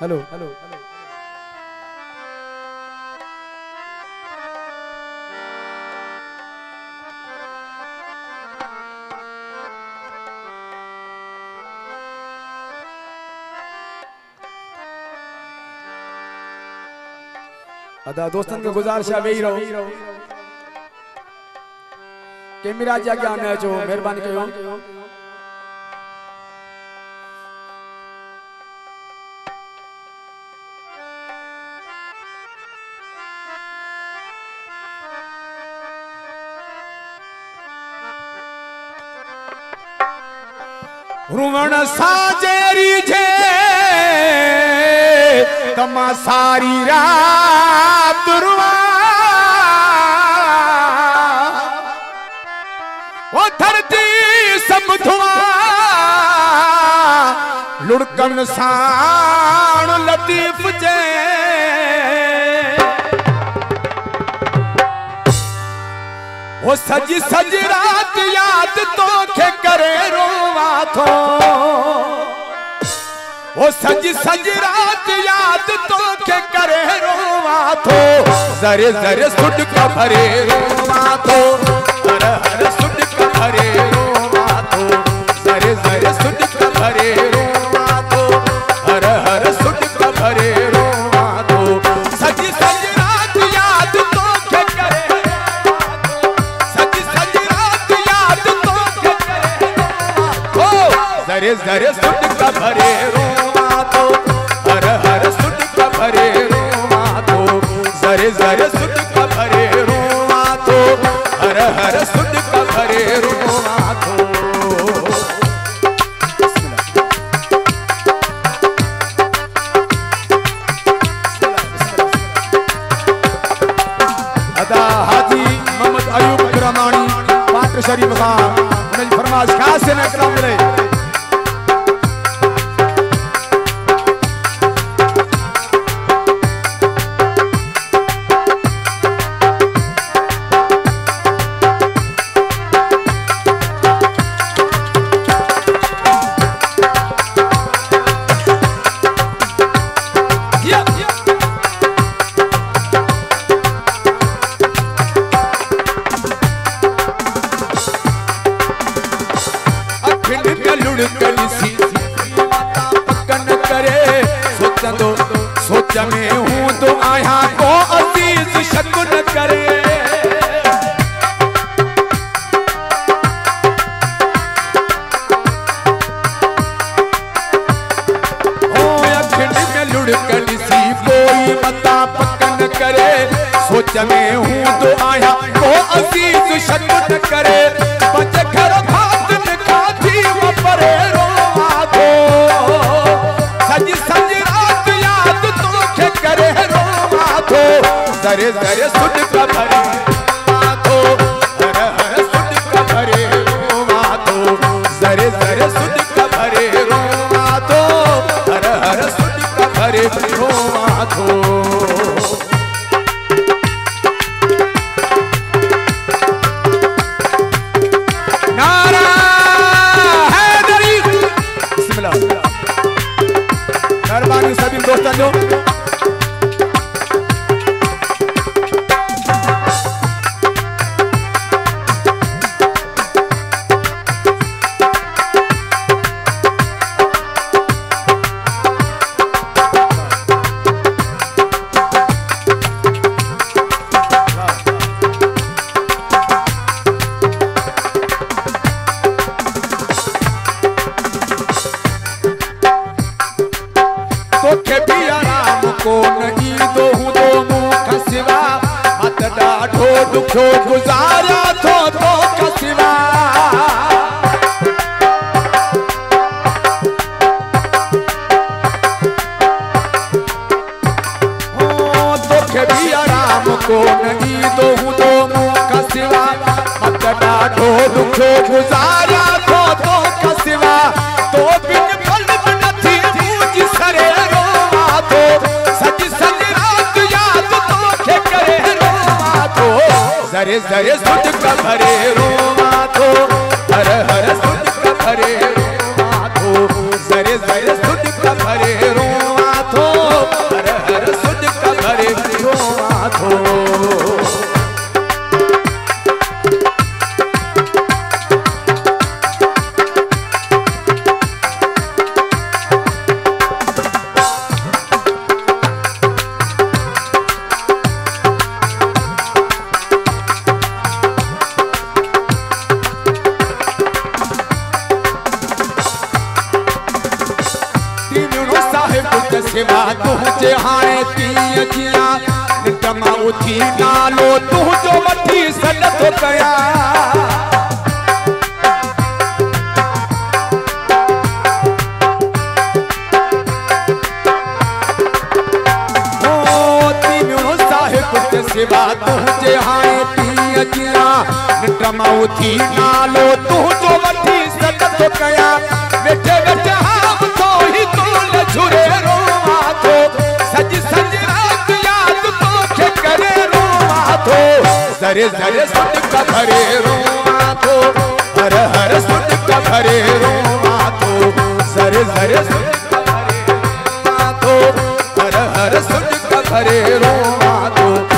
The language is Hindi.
हेलो हेलो अदा दोस्तन के गुजारिश है वेही रहो कैमरा जी आगे आने अचो मेहरबानी कयो रुवण साजेरी जे तमा सारी रात रुआ ओ धरती सब धुआ लुड़कन साण लतीफ जे वो सजी सजी रात याद तो के करे रोवा थो वो सजी सजी रात याद तो के करे रोवा थो जरे जरे सुट का भरे रोवा थो हर हर सुट का भरे रोवा थो जरे जरे सुट का भरे रोवा थो हर हर सुट का भरे रोवा थो सजी सजी रात याद तो के करे जरे जरे सुट का भरे रोवा तो हर हर सुट का भरे रोवा तो जरे जरे सुट का भरे रोवा तो हर हर सुट का भरे रोवा तो अदा हाजी मोहम्मद अयूब अब्दुर्रहमानी पात्र शरीफ खान उन्हें फरमाइश खास से न कराम मिले सोच में हूँ तो आया को अजीज शक न करे ओ अखिल में लुढ़कन सी कोई मता पकन करे सोच में हूँ तो आया को अजीज शक न करे बच घर भात न खाती वो परे रोवा दो सजी सजी रात याद तो के करे रोवा दो जरे जरे सुट का भरे माथो हर हर सुट का भरे रोवा दो जरे जरे सुट का भरे रोवा दो हर हर सुट का भरे रोवा दो मेहरबानी सभी दोस्तों को नहीं दो हूँ दो मुख सिवा मत डाढ़ो दुखो गुजारा तो का सिवा दुख भी आराम को नहीं दो हूँ दो मुख सिवा मत डाढ़ो दुखो गुजारा तो का सिवा तो बिन फल नथी मुझ सरे रोवा तो सज सज रात याद तो के करे रोवा तो जरे जरे सुट का भरे रोवा तो हर हर सुट का भरे रोवा तो जरे जरे सुट का भरे रोवा तो थो। सेवा तुझे हाणे तीअं जियां नित मां उथी नालो तुंहिंजो वठी सॾ थो कयां। सेवा तुझे हाणे तीअं जियां नित मां उथी नालो तुंहिंजो वठी सॾ थो कयां। वेठे वेठे हाम थो ही तूल झुरे रोवां थो, सज सज रात याद तोखे करे रोवां थो। ज़रे ज़रे सदका भरे रोवां थो, हर हर सदका भरे रोवां थो। ज़रे ज़रे सदका भरे रोवां थो, हर हर सदका भरे रोवां थो।